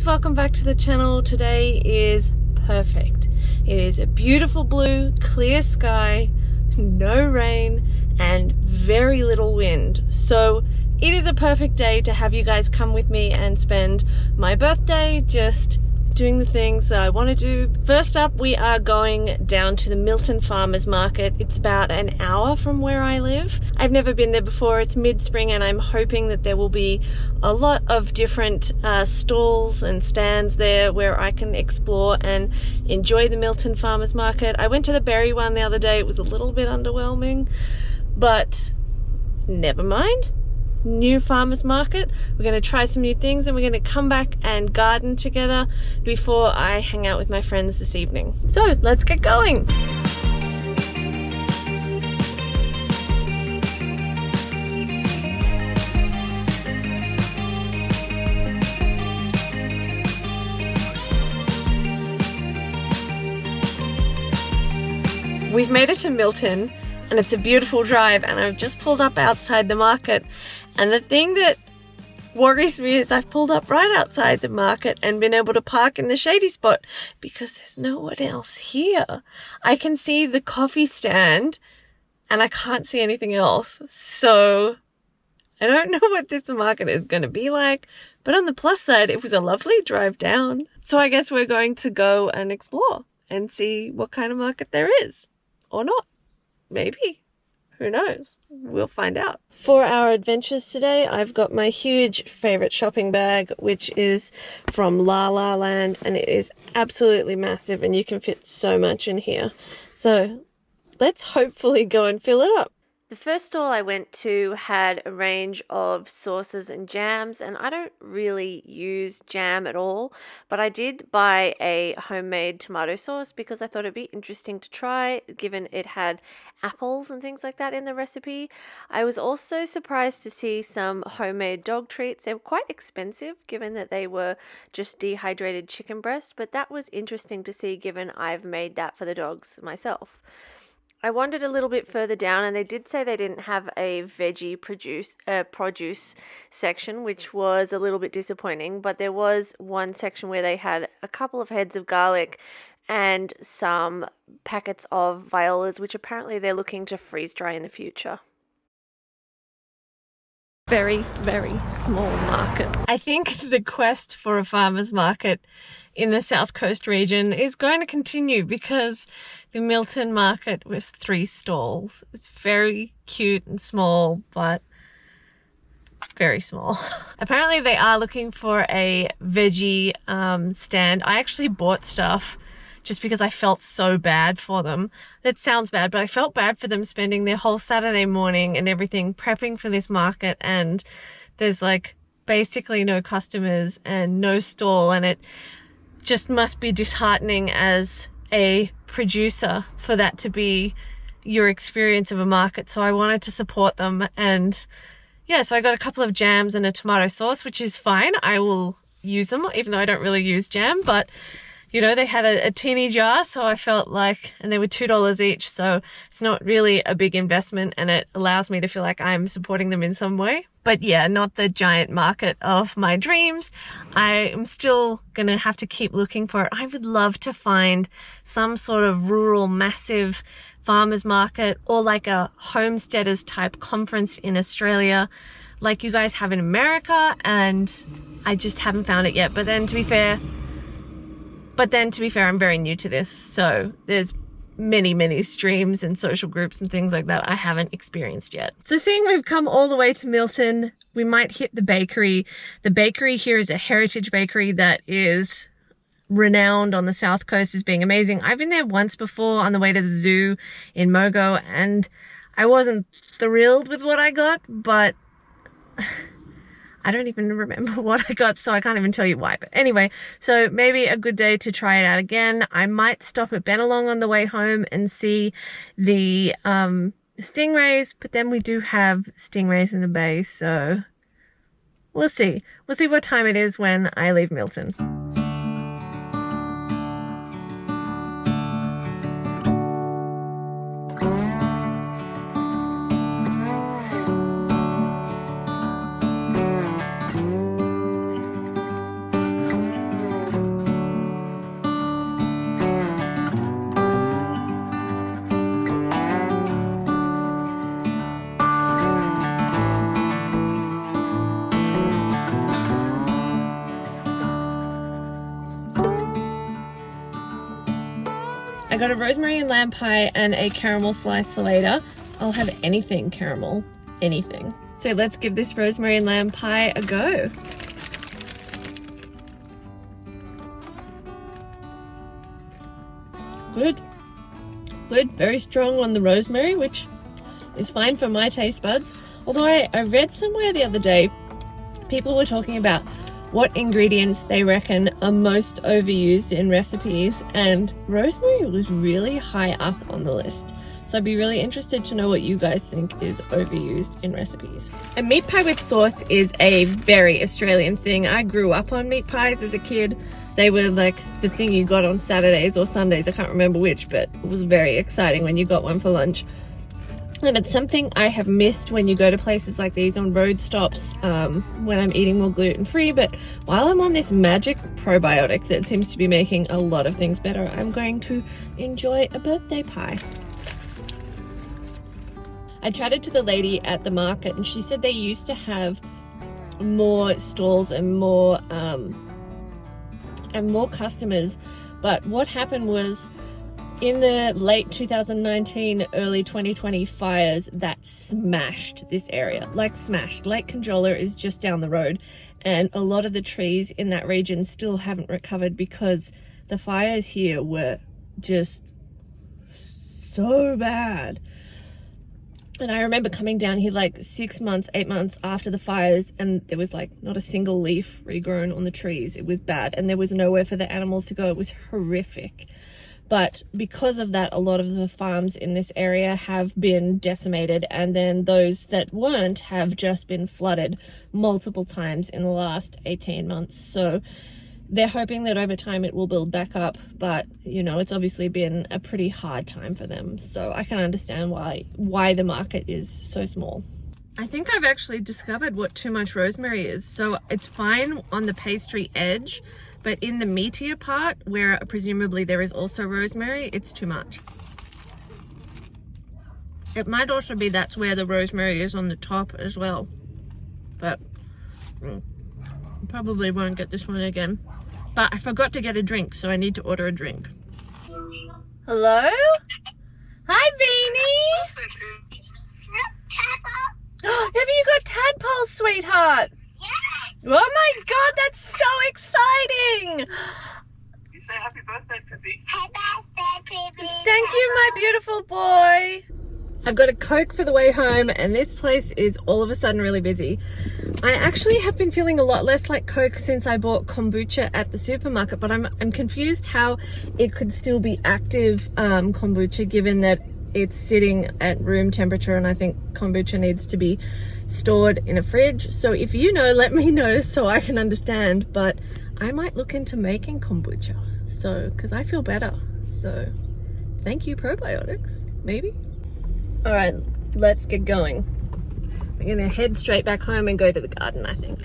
guys, welcome back to the channel. Today is perfect. It is a beautiful blue, clear sky, no rain, and very little wind. So it is a perfect day to have you guys come with me and spend my birthday just doing the things that I want to do. First up, we are going down to the Milton Farmers Market. It's about an hour from where I live. I've never been there before. It's mid-spring and I'm hoping that there will be a lot of different stalls and stands there where I can explore and enjoy the Milton Farmers Market. I went to the berry one the other day. It was a little bit underwhelming, but never mind. New farmers market. We're going to try some new things and we're going to come back and garden together before I hang out with my friends this evening. So let's get going. We've made it to Milton and it's a beautiful drive, and I've just pulled up outside the market. And the thing that worries me is I've pulled up right outside the market and been able to park in the shady spot because there's no one else here. I can see the coffee stand and I can't see anything else. So I don't know what this market is going to be like, but on the plus side, it was a lovely drive down. So I guess we're going to go and explore and see what kind of market there is, or not. Maybe. Who knows? We'll find out. For our adventures today, I've got my huge favorite shopping bag, which is from La La Land, and it is absolutely massive and you can fit so much in here. So let's hopefully go and fill it up. The first stall I went to had a range of sauces and jams, and I don't really use jam at all, but I did buy a homemade tomato sauce because I thought it'd be interesting to try, given it had apples and things like that in the recipe. I was also surprised to see some homemade dog treats. They were quite expensive given that they were just dehydrated chicken breast, but that was interesting to see given I've made that for the dogs myself. I wandered a little bit further down and they did say they didn't have a veggie produce section, which was a little bit disappointing, but there was one section where they had a couple of heads of garlic and some packets of violas, which apparently they're looking to freeze dry in the future. Very, very small market. I think the quest for a farmer's market in the South Coast region is going to continue because the Milton market was 3 stalls. It's very cute and small, but very small. Apparently they are looking for a veggie stand. I actually bought stuff just because I felt so bad for them. That sounds bad, but I felt bad for them spending their whole Saturday morning and everything prepping for this market, and there's like basically no customers and no stall, and it just must be disheartening as a producer for that to be your experience of a market. So I wanted to support them, and yeah, so I got a couple of jams and a tomato sauce, which is fine. I will use them even though I don't really use jam, but you know, they had a teeny jar, so I felt like, and they were $2 each, so it's not really a big investment and it allows me to feel like I'm supporting them in some way. But yeah, not the giant market of my dreams. I am still gonna have to keep looking for it. I would love to find some sort of rural, massive farmers market or like a homesteaders type conference in Australia like you guys have in America, and I just haven't found it yet. But then to be fair, I'm very new to this, so there's many streams and social groups and things like that I haven't experienced yet. So seeing we've come all the way to Milton, we might hit the bakery. The bakery here is a heritage bakery that is renowned on the South Coast as being amazing. I've been there once before on the way to the zoo in Mogo, and I wasn't thrilled with what I got, but I don't even remember what I got, so I can't even tell you why. But anyway, so maybe a good day to try it out again. I might stop at Bennelong on the way home and see the stingrays, but then we do have stingrays in the bay, so we'll see. We'll see what time it is when I leave Milton. I got a rosemary and lamb pie and a caramel slice for later. I'll have anything caramel, anything. So let's give this rosemary and lamb pie a go. Good. Good, very strong on the rosemary, which is fine for my taste buds. Although I read somewhere the other day, people were talking about what ingredients they reckon are most overused in recipes, and rosemary was really high up on the list. So I'd be really interested to know what you guys think is overused in recipes. A meat pie with sauce is a very Australian thing. I grew up on meat pies as a kid. They were like the thing you got on Saturdays or Sundays, I can't remember which, but it was very exciting when you got one for lunch. And it's something I have missed when you go to places like these on road stops when I'm eating more gluten-free. But while I'm on this magic probiotic that seems to be making a lot of things better, I'm going to enjoy a birthday pie. I chatted to the lady at the market and she said they used to have more stalls and more customers, but what happened was in the late 2019, early 2020 fires that smashed this area, like smashed. Lake Conjola is just down the road, and a lot of the trees in that region still haven't recovered because the fires here were just so bad. And I remember coming down here like 6 months, 8 months after the fires, and there was like not a single leaf regrown on the trees. It was bad, and there was nowhere for the animals to go. It was horrific. But because of that, a lot of the farms in this area have been decimated, and then those that weren't have just been flooded multiple times in the last 18 months. So they're hoping that over time it will build back up, but you know, it's obviously been a pretty hard time for them. So I can understand why the market is so small. I think I've actually discovered what too much rosemary is. So it's fine on the pastry edge, but in the meatier part where presumably there is also rosemary, it's too much. It might also be that's where the rosemary is on the top as well, but probably won't get this one again. But I forgot to get a drink, so I need to order a drink. Hello? Hi, Beanie. Have you got tadpoles, sweetheart? Yeah. Oh my God, that's so exciting. You say happy birthday, Pippi. Happy birthday, Pippi. Thank you, my beautiful boy. I've got a Coke for the way home, and this place is all of a sudden really busy. I actually have been feeling a lot less like Coke since I bought kombucha at the supermarket, but I'm confused how it could still be active kombucha given that it's sitting at room temperature, and I think kombucha needs to be stored in a fridge. So if you know, let me know so I can understand, but I might look into making kombucha, so because I feel better. So thank you, probiotics, maybe. All right, let's get going. We're gonna head straight back home and go to the garden, I think.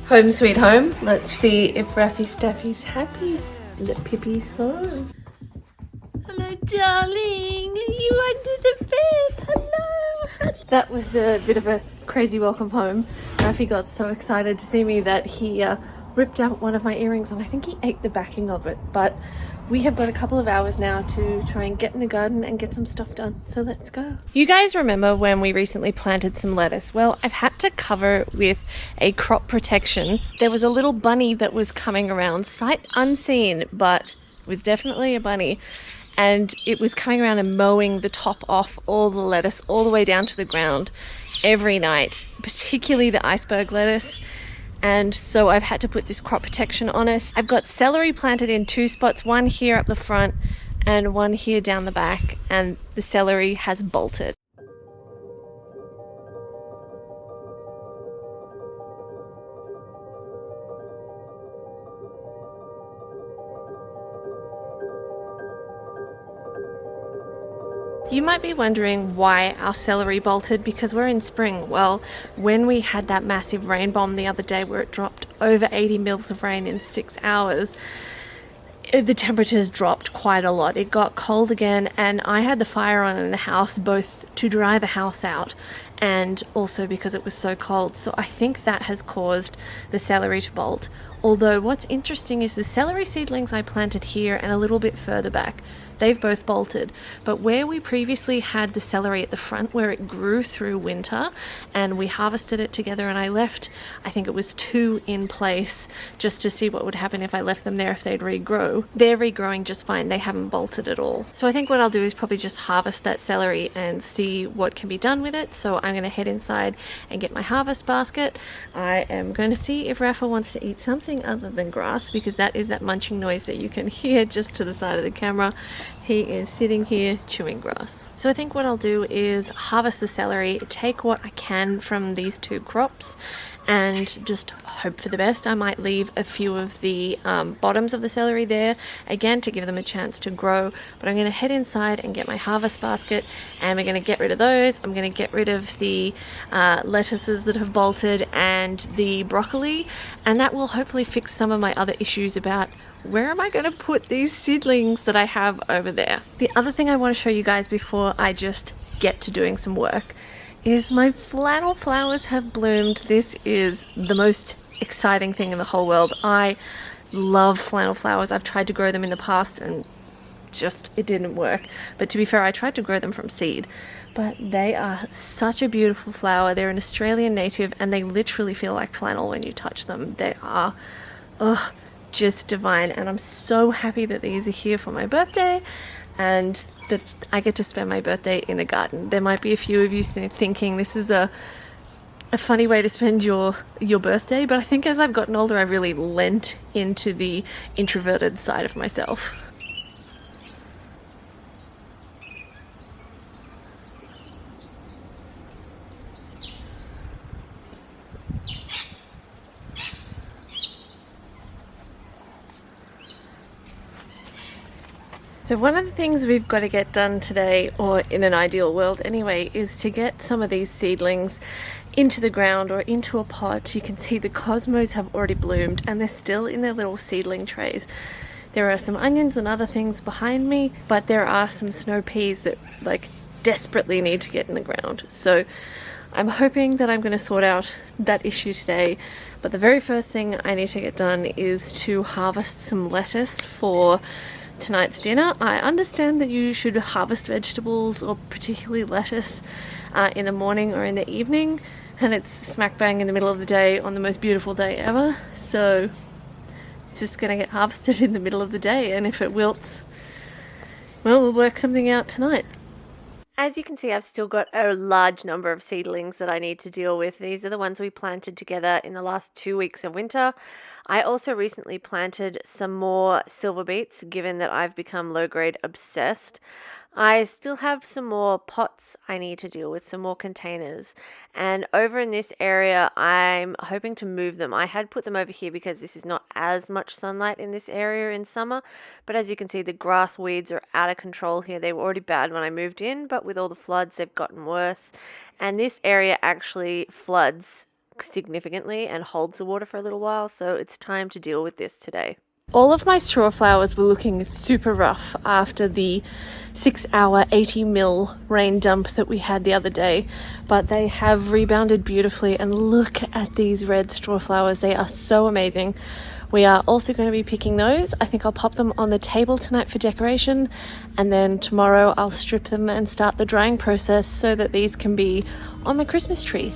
Home sweet home. Let's see if Raffy Staffy's happy that Pippi's home. Hello, darling. You under the bed. Hello. That was a bit of a crazy welcome home. Raffy got so excited to see me that he ripped out one of my earrings, and I think he ate the backing of it. But we have got a couple of hours now to try and get in the garden and get some stuff done. So let's go. You guys remember when we recently planted some lettuce? Well, I've had to cover with a crop protection. There was a little bunny that was coming around, sight unseen, but it was definitely a bunny. And it was coming around and mowing the top off all the lettuce all the way down to the ground every night, particularly the iceberg lettuce. And so I've had to put this crop protection on it. I've got celery planted in 2 spots, one here up the front and one here down the back, and the celery has bolted. You might be wondering why our celery bolted, because we're in spring. Well, when we had that massive rain bomb the other day where it dropped over 80 mils of rain in 6 hours, the temperatures dropped quite a lot. It got cold again, and I had the fire on in the house both to dry the house out and also because it was so cold. So I think that has caused the celery to bolt. Although what's interesting is the celery seedlings I planted here and a little bit further back, they've both bolted. But where we previously had the celery at the front where it grew through winter and we harvested it together, and I left, I think it was 2 in place just to see what would happen if I left them there, if they'd regrow. They're regrowing just fine. They haven't bolted at all. So I think what I'll do is probably just harvest that celery and see what can be done with it. So I'm going to head inside and get my harvest basket. I am going to see if Rafa wants to eat something other than grass, because that is that munching noise that you can hear just to the side of the camera. He is sitting here chewing grass. So I think what I'll do is harvest the celery, take what I can from these 2 crops, and just hope for the best. I might leave a few of the bottoms of the celery there, again, to give them a chance to grow. But I'm going to head inside and get my harvest basket, and we're going to get rid of those. I'm going to get rid of the lettuces that have bolted and the broccoli, and that will hopefully fix some of my other issues about where am I going to put these seedlings that I have over there. The other thing I want to show you guys before I just get to doing some work is my flannel flowers have bloomed. This is the most exciting thing in the whole world. I love flannel flowers. I've tried to grow them in the past and just it didn't work. But to be fair, I tried to grow them from seed. But they are such a beautiful flower. They're an Australian native and they literally feel like flannel when you touch them. They are just divine, and I'm so happy that these are here for my birthday and that I get to spend my birthday in a garden. There might be a few of you thinking this is a funny way to spend your birthday, but I think as I've gotten older, I've really lent into the introverted side of myself. So one of the things we've got to get done today, or in an ideal world anyway, is to get some of these seedlings into the ground or into a pot. You can see the cosmos have already bloomed and they're still in their little seedling trays. There are some onions and other things behind me, but there are some snow peas that desperately need to get in the ground. So I'm hoping that I'm going to sort out that issue today. But the very first thing I need to get done is to harvest some lettuce for tonight's dinner. I understand that you should harvest vegetables, or particularly lettuce, in the morning or in the evening, and it's smack bang in the middle of the day on the most beautiful day ever. So it's just gonna get harvested in the middle of the day, and if it wilts, well, we'll work something out tonight. As you can see, I've still got a large number of seedlings that I need to deal with. These are the ones we planted together in the last 2 weeks of winter. I also recently planted some more silver beets, given that I've become low-grade obsessed. I still have some more pots I need to deal with, some more containers. And over in this area, I'm hoping to move them. I had put them over here because this is not as much sunlight in this area in summer. But as you can see, the grass weeds are out of control here. They were already bad when I moved in, but with all the floods, they've gotten worse. And this area actually floods significantly and holds the water for a little while. So it's time to deal with this today. All of my straw flowers were looking super rough after the 6-hour 80 mil rain dump that we had the other day, but they have rebounded beautifully, and look at these red straw flowers. They are so amazing. We are also going to be picking those. I think I'll pop them on the table tonight for decoration, and then tomorrow I'll strip them and start the drying process so that these can be on my Christmas tree.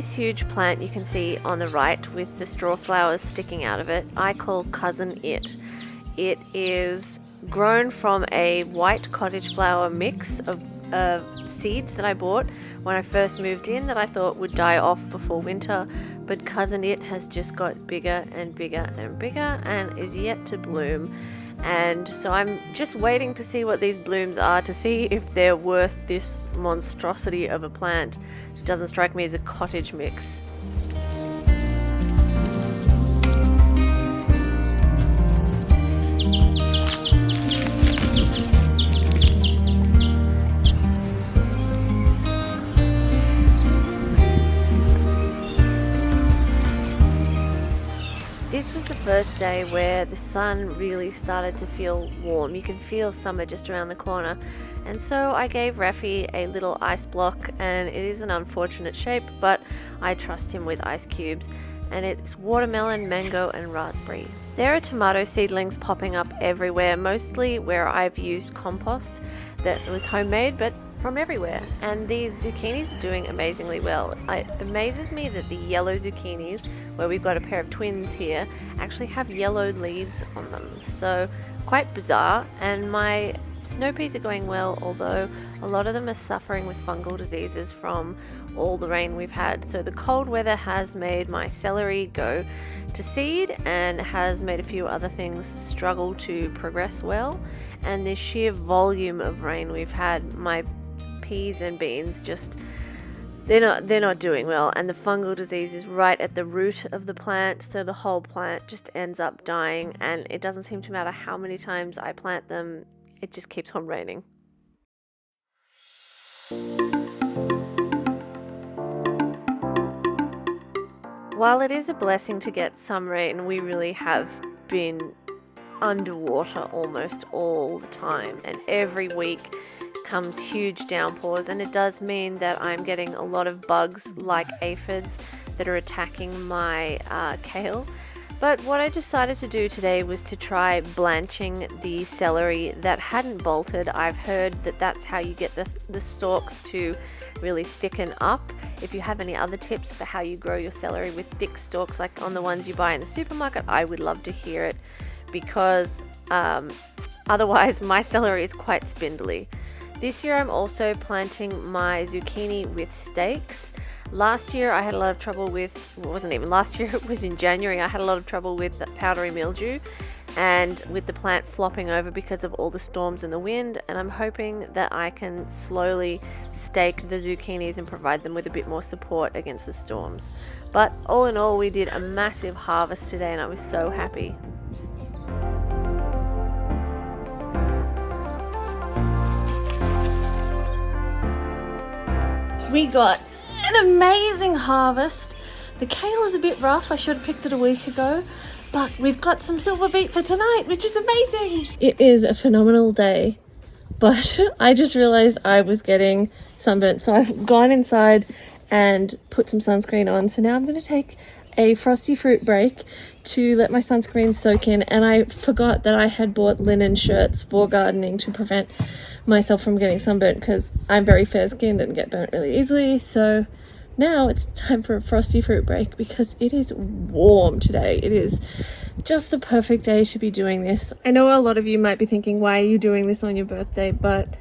this huge plant you can see on the right with the straw flowers sticking out of it, I call Cousin It. It is grown from a white cottage flower mix of seeds that I bought when I first moved in that I thought would die off before winter, but Cousin It has just got bigger and bigger and bigger and is yet to bloom. And so I'm just waiting to see what these blooms are, to see if they're worth this monstrosity of a plant. It doesn't strike me as a cottage mix. This was the first day where the sun really started to feel warm. You can feel summer just around the corner. And so I gave Rafi a little ice block, and it is an unfortunate shape, but I trust him with ice cubes. And it's watermelon, mango, and raspberry. There are tomato seedlings popping up everywhere, mostly where I've used compost that was homemade, but from everywhere. And these zucchinis are doing amazingly well. It amazes me that the yellow zucchinis, where we've got a pair of twins here, actually have yellow leaves on them. So quite bizarre. And my snow peas are going well, although a lot of them are suffering with fungal diseases from all the rain we've had. So the cold weather has made my celery go to seed and has made a few other things struggle to progress well. And the sheer volume of rain we've had, my peas and beans just they're not doing well, and the fungal disease is right at the root of the plant, so the whole plant just ends up dying, and it doesn't seem to matter how many times I plant them, it just keeps on raining. While it is a blessing to get some rain, we really have been underwater almost all the time, and every week comes huge downpours, and it does mean that I'm getting a lot of bugs like aphids that are attacking my kale. But what I decided to do today was to try blanching the celery that hadn't bolted. I've heard that that's how you get the stalks to really thicken up. If you have any other tips for how you grow your celery with thick stalks like on the ones you buy in the supermarket, I would love to hear it, because otherwise my celery is quite spindly. This year I'm also planting my zucchini with stakes. Last year I had a lot of trouble with, well, it wasn't even last year, it was in January, I had a lot of trouble with powdery mildew and with the plant flopping over because of all the storms and the wind, and I'm hoping that I can slowly stake the zucchinis and provide them with a bit more support against the storms. But all in all, we did a massive harvest today and I was so happy. We got an amazing harvest. The kale is a bit rough, I should have picked it a week ago, but we've got some silver beet for tonight, which is amazing. It is a phenomenal day, but I just realized I was getting sunburnt, so I've gone inside and put some sunscreen on. So now I'm going to take a frosty fruit break to let my sunscreen soak in, and I forgot that I had bought linen shirts for gardening to prevent myself from getting sunburnt, because I'm very fair skinned and get burnt really easily. So now it's time for a frosty fruit break because it is warm today. It is just the perfect day to be doing this. I know a lot of you might be thinking, why are you doing this on your birthday? But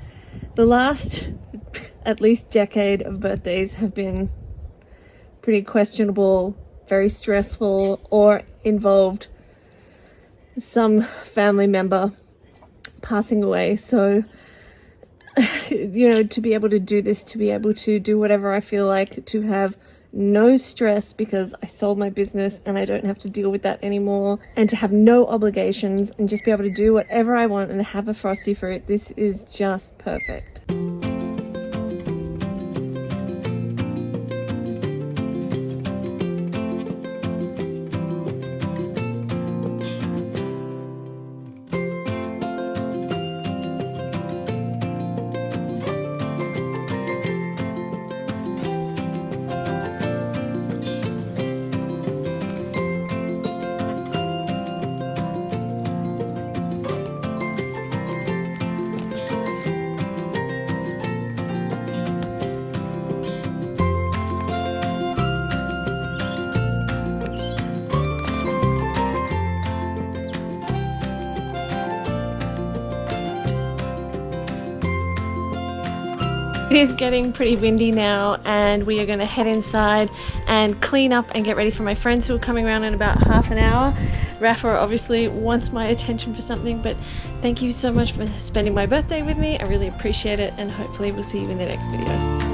the last at least decade of birthdays have been pretty questionable, very stressful, or involved some family member passing away. So you know, to be able to do this, to be able to do whatever I feel like, to have no stress because I sold my business and I don't have to deal with that anymore, and to have no obligations and just be able to do whatever I want and have a frosty fruit, this is just perfect. It is getting pretty windy now and we are going to head inside and clean up and get ready for my friends who are coming around in about half an hour. Rafa obviously wants my attention for something, but thank you so much for spending my birthday with me. I really appreciate it, and hopefully we'll see you in the next video.